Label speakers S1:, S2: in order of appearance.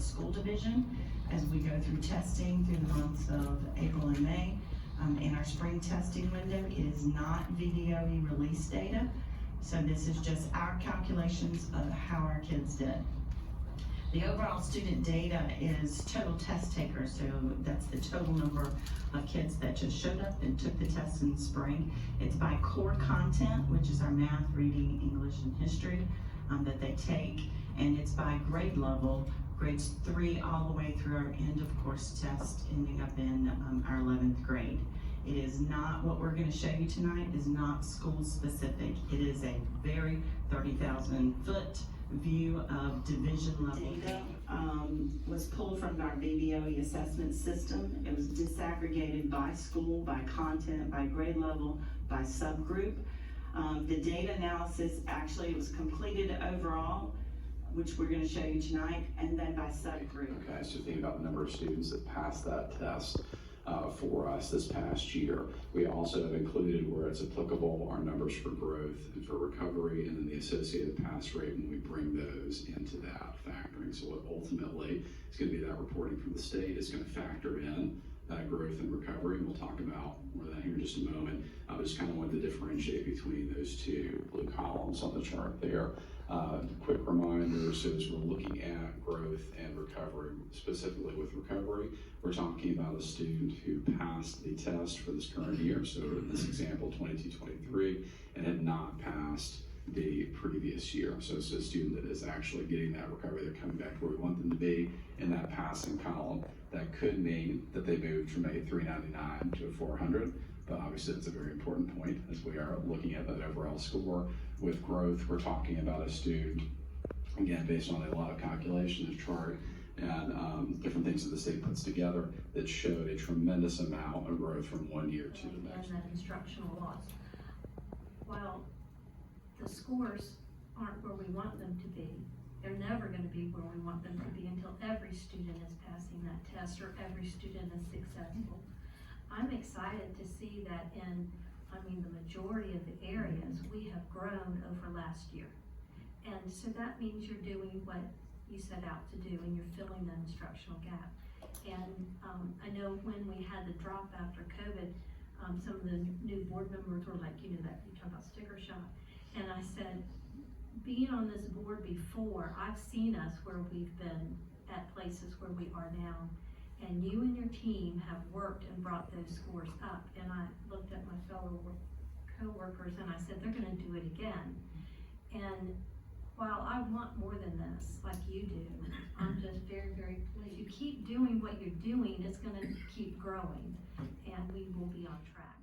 S1: a school division as we go through testing through the months of April and May. In our spring testing window, it is not VDOE release data. So this is just our calculations of how our kids did. The overall student data is total test takers, so that's the total number of kids that just showed up and took the test in the spring. It's by core content, which is our math, reading, English, and history that they take, and it's by grade level, grades 3 all the way through our end of course test, ending up in our 11th grade. It is not, what we're going to show you tonight is not school specific. It is a very 30,000 foot view of division level. Data was pulled from our VDOE assessment system. It was disaggregated by school, by content, by grade level, by subgroup. The data analysis actually was completed overall, which we're going to show you tonight, and then by subgroup.
S2: Okay, so think about the number of students that passed that test for us this past year. We also have included, where it's applicable, our numbers for growth and for recovery, and then the associated pass rate when we bring those into that factoring. So what ultimately is going to be that reporting from the state is going to factor in that growth and recovery, and we'll talk about more of that here in just a moment. I just kind of wanted to differentiate between those two blue columns on the chart there. Quick reminder, so as we're looking at growth and recovery, specifically with recovery, we're talking about a student who passed the test for this current year, so in this example 22-23, and had not passed the previous year. So it's a student that is actually getting that recovery. They're coming back to where we want them to be in that passing column. That could mean that they moved from a 399 to a 400, but obviously it's a very important point as we are looking at that overall score. With growth, we're talking about a student, again, based on a lot of calculations, chart, and different things that the state puts together that showed a tremendous amount of growth from one year to the next.
S3: And that instructional loss. While the scores aren't where we want them to be, they're never going to be where we want them to be until every student is passing that test or every student is successful. I'm excited to see that in, the majority of the areas we have grown over last year. And so that means you're doing what you set out to do and you're filling that instructional gap. And I know when we had the drop after COVID, some of the new board members were like, that you talk about sticker shock. And I said, being on this board before, I've seen us where we've been at places where we are now, and you and your team have worked and brought those scores up. And I looked at my fellow co-workers and I said, they're gonna do it again. And while I want more than this, like you do, I'm just very, very pleased. If you keep doing what you're doing, it's gonna keep growing, and we will be on track.